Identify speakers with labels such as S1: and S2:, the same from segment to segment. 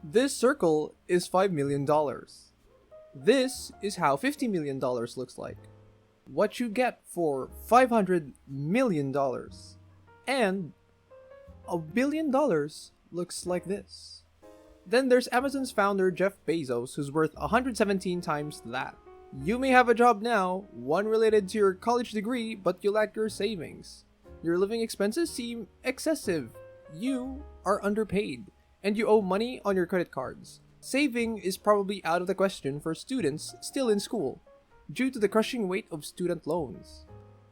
S1: This circle is $5 million. This is how $50 million looks like. What you get for $500 million. And $1 billion looks like this. Then there's Amazon's founder Jeff Bezos, who's worth 117 times that. You may have a job now, one related to your college degree, but you lack your savings. Your living expenses seem excessive. You are underpaid, and you owe money on your credit cards. Saving is probably out of the question for students still in school, due to the crushing weight of student loans.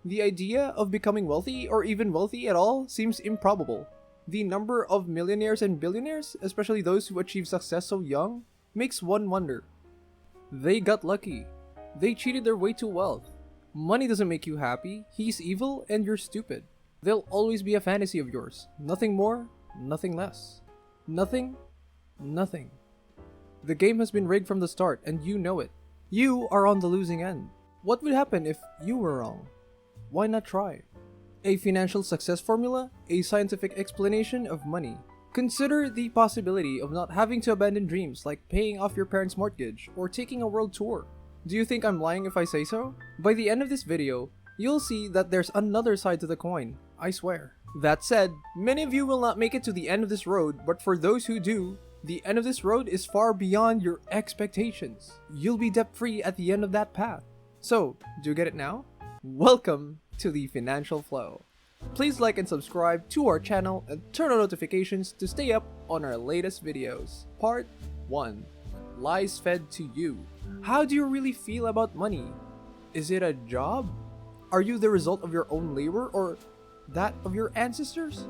S1: The idea of becoming wealthy or even wealthy at all seems improbable. The number of millionaires and billionaires, especially those who achieve success so young, makes one wonder. They got lucky. They cheated their way to wealth. Money doesn't make you happy, he's evil, and you're stupid. They'll always be a fantasy of yours. Nothing more, nothing less. Nothing. The game has been rigged from the start, and you know it. You are on the losing end. What would happen if you were wrong? Why not try? A financial success formula, a scientific explanation of money. Consider the possibility of not having to abandon dreams like paying off your parents' mortgage or taking a world tour. Do you think I'm lying if I say so? By the end of this video, you'll see that there's another side to the coin, I swear. That said, many of you will not make it to the end of this road, but for those who do, the end of this road is far beyond your expectations. You'll be debt-free at the end of that path. So, do you get it now? Welcome to the Financial Flow. Please like and subscribe to our channel and turn on notifications to stay up on our latest videos. Part 1. Lies fed to you. How do you really feel about money? Is it a job? Are you the result of your own labor or that of your ancestors?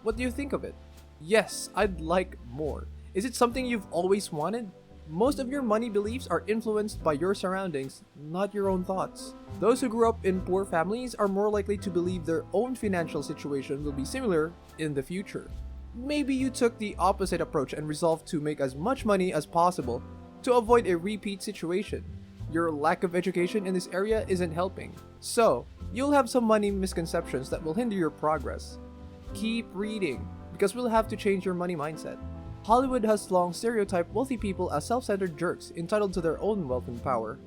S1: What do you think of it? Yes, I'd like more. Is it something you've always wanted? Most of your money beliefs are influenced by your surroundings, not your own thoughts. Those who grew up in poor families are more likely to believe their own financial situation will be similar in the future. Maybe you took the opposite approach and resolved to make as much money as possible to avoid a repeat situation. Your lack of education in this area isn't helping. So, you'll have some money misconceptions that will hinder your progress. Keep reading, because we'll have to change your money mindset. Hollywood has long stereotyped wealthy people as self-centered jerks entitled to their own wealth and power.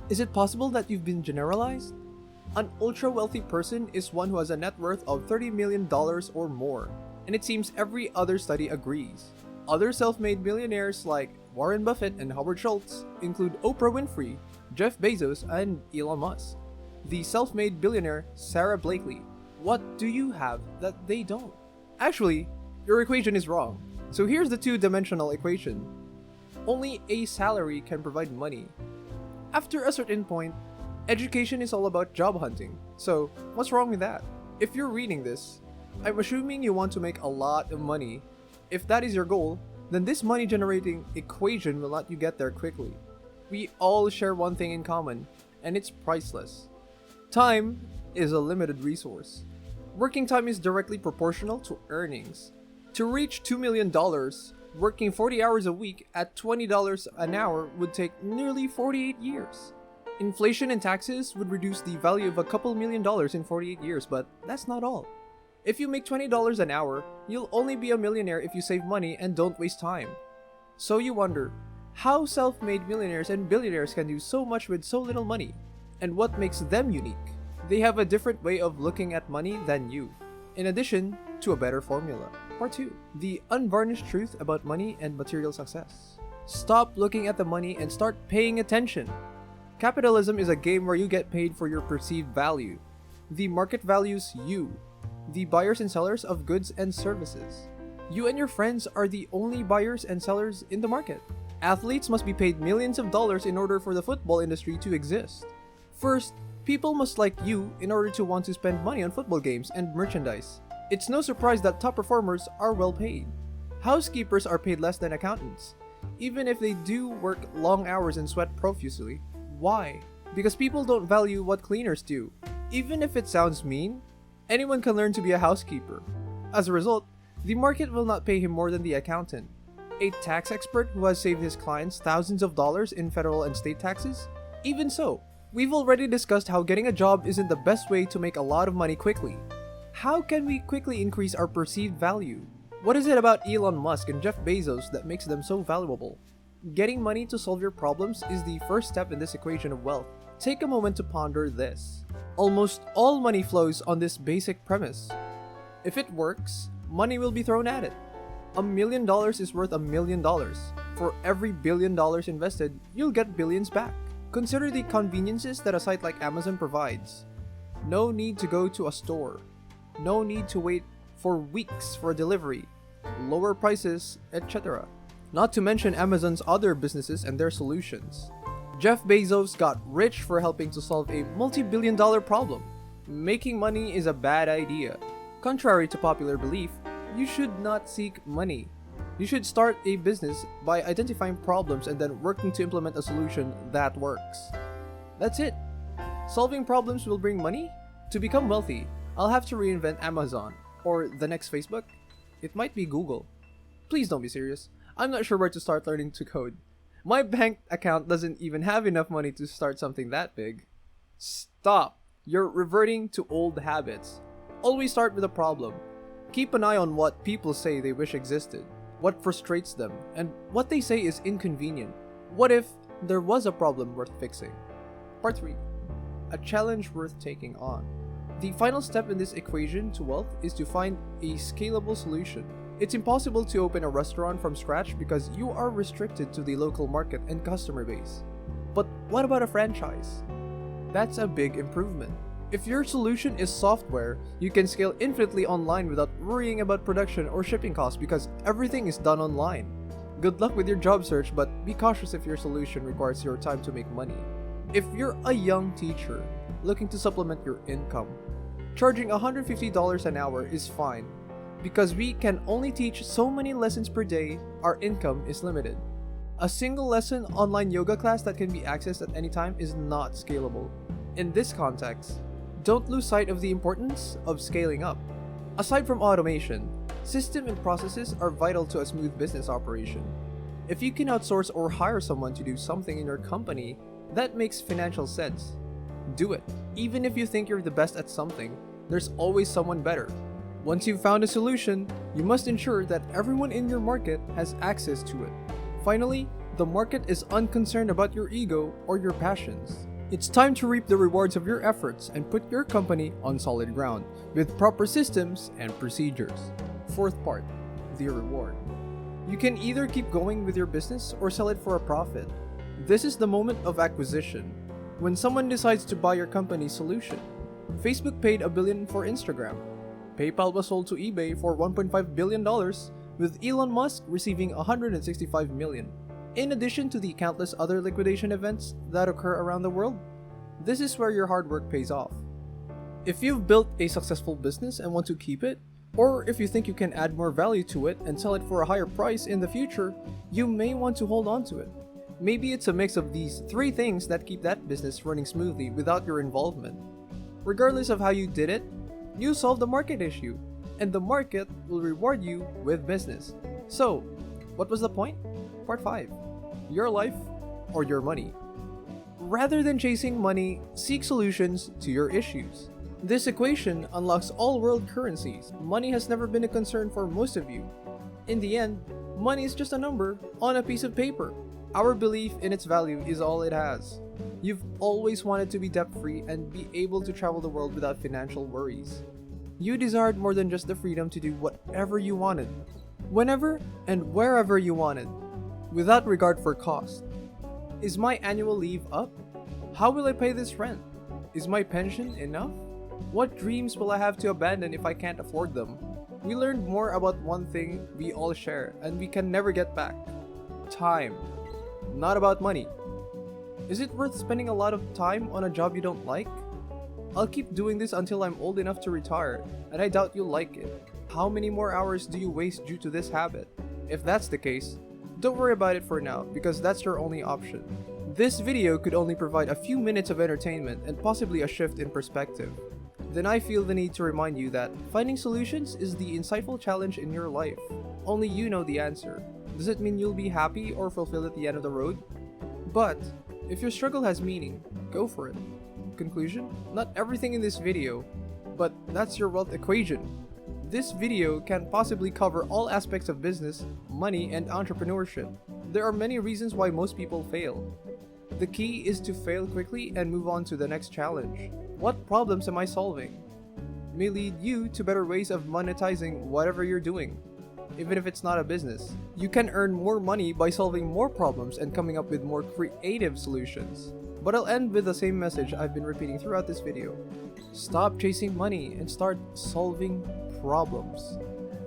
S1: Is it possible that you've been generalized? An ultra-wealthy person is one who has a net worth of $30 million or more, and it seems every other study agrees. Other self-made millionaires like Warren Buffett and Howard Schultz include Oprah Winfrey, Jeff Bezos, and Elon Musk. The self-made billionaire Sarah Blakely. What do you have that they don't? Actually, your equation is wrong. So here's the two-dimensional equation. Only a salary can provide money. After a certain point, education is all about job hunting. So what's wrong with that? If you're reading this, I'm assuming you want to make a lot of money. If that is your goal, then this money-generating equation will let you get there quickly. We all share one thing in common, and it's priceless. Time is a limited resource. Working time is directly proportional to earnings. To reach $2 million, working 40 hours a week at $20 an hour would take nearly 48 years. Inflation and taxes would reduce the value of a couple $1,000,000 in 48 years, but that's not all. If you make $20 an hour, you'll only be a millionaire if you save money and don't waste time. So you wonder, how self-made millionaires and billionaires can do so much with so little money? And what makes them unique? They have a different way of looking at money than you, in addition to a better formula. Part 2. The unvarnished truth about money and material success. Stop looking at the money and start paying attention. Capitalism is a game where you get paid for your perceived value. The market values you, the buyers and sellers of goods and services. You and your friends are the only buyers and sellers in the market. Athletes must be paid millions of dollars in order for the football industry to exist. First, people must like you in order to want to spend money on football games and merchandise. It's no surprise that top performers are well paid. Housekeepers are paid less than accountants, even if they do work long hours and sweat profusely. Why? Because people don't value what cleaners do. Even if it sounds mean, anyone can learn to be a housekeeper. As a result, the market will not pay him more than the accountant. A tax expert who has saved his clients thousands of dollars in federal and state taxes? Even so, we've already discussed how getting a job isn't the best way to make a lot of money quickly. How can we quickly increase our perceived value? What is it about Elon Musk and Jeff Bezos that makes them so valuable? Getting money to solve your problems is the first step in this equation of wealth. Take a moment to ponder this. Almost all money flows on this basic premise. If it works, money will be thrown at it. $1 million is worth $1 million. For every $1 billion invested, you'll get billions back. Consider the conveniences that a site like Amazon provides. No need to go to a store. No need to wait for weeks for a delivery. Lower prices, etc. Not to mention Amazon's other businesses and their solutions. Jeff Bezos got rich for helping to solve a multi-billion-dollar problem. Making money is a bad idea. Contrary to popular belief, you should not seek money. You should start a business by identifying problems and then working to implement a solution that works. That's it. Solving problems will bring money? To become wealthy, I'll have to reinvent Amazon. Or the next Facebook? It might be Google. Please don't be serious. I'm not sure where to start learning to code. My bank account doesn't even have enough money to start something that big. Stop. You're reverting to old habits. Always start with a problem. Keep an eye on what people say they wish existed, what frustrates them, and what they say is inconvenient. What if there was a problem worth fixing? Part 3. A challenge worth taking on. The final step in this equation to wealth is to find a scalable solution. It's impossible to open a restaurant from scratch because you are restricted to the local market and customer base. But what about a franchise? That's a big improvement. If your solution is software, you can scale infinitely online without worrying about production or shipping costs because everything is done online. Good luck with your job search, but be cautious if your solution requires your time to make money. If you're a young teacher looking to supplement your income, charging $150 an hour is fine. Because we can only teach so many lessons per day, our income is limited. A single lesson online yoga class that can be accessed at any time is not scalable. In this context, don't lose sight of the importance of scaling up. Aside from automation, system and processes are vital to a smooth business operation. If you can outsource or hire someone to do something in your company, that makes financial sense. Do it. Even if you think you're the best at something, there's always someone better. Once you've found a solution, you must ensure that everyone in your market has access to it. Finally, the market is unconcerned about your ego or your passions. It's time to reap the rewards of your efforts and put your company on solid ground with proper systems and procedures. Fourth part, the reward. You can either keep going with your business or sell it for a profit. This is the moment of acquisition, when someone decides to buy your company's solution. Facebook paid $1 billion for Instagram. PayPal was sold to eBay for $1.5 billion, with Elon Musk receiving $165 million. In addition to the countless other liquidation events that occur around the world, this is where your hard work pays off. If you've built a successful business and want to keep it, or if you think you can add more value to it and sell it for a higher price in the future, you may want to hold on to it. Maybe it's a mix of these 3 things that keep that business running smoothly without your involvement. Regardless of how you did it, you solve the market issue, and the market will reward you with business. So, what was the point? Part 5. Your life or your money. Rather than chasing money, seek solutions to your issues. This equation unlocks all world currencies. Money has never been a concern for most of you. In the end, money is just a number on a piece of paper. Our belief in its value is all it has. You've always wanted to be debt-free and be able to travel the world without financial worries. You desired more than just the freedom to do whatever you wanted, whenever and wherever you wanted, without regard for cost. Is my annual leave up? How will I pay this rent? Is my pension enough? What dreams will I have to abandon if I can't afford them? We learned more about one thing we all share and we can never get back. Time. Not about money. Is it worth spending a lot of time on a job you don't like? I'll keep doing this until I'm old enough to retire, and I doubt you'll like it. How many more hours do you waste due to this habit? If that's the case, don't worry about it for now, because that's your only option. This video could only provide a few minutes of entertainment and possibly a shift in perspective. Then I feel the need to remind you that finding solutions is the insightful challenge in your life. Only you know the answer. Does it mean you'll be happy or fulfilled at the end of the road? But if your struggle has meaning, go for it. Conclusion? Not everything in this video, but that's your wealth equation. This video can't possibly cover all aspects of business, money, and entrepreneurship. There are many reasons why most people fail. The key is to fail quickly and move on to the next challenge. What problems am I solving? May lead you to better ways of monetizing whatever you're doing. Even if it's not a business, you can earn more money by solving more problems and coming up with more creative solutions. But I'll end with the same message I've been repeating throughout this video. Stop chasing money and start solving problems.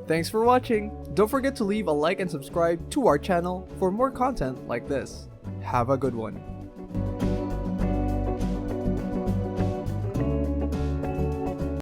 S1: Thanks for watching. Don't forget to leave a like and subscribe to our channel for more content like this. Have a good one.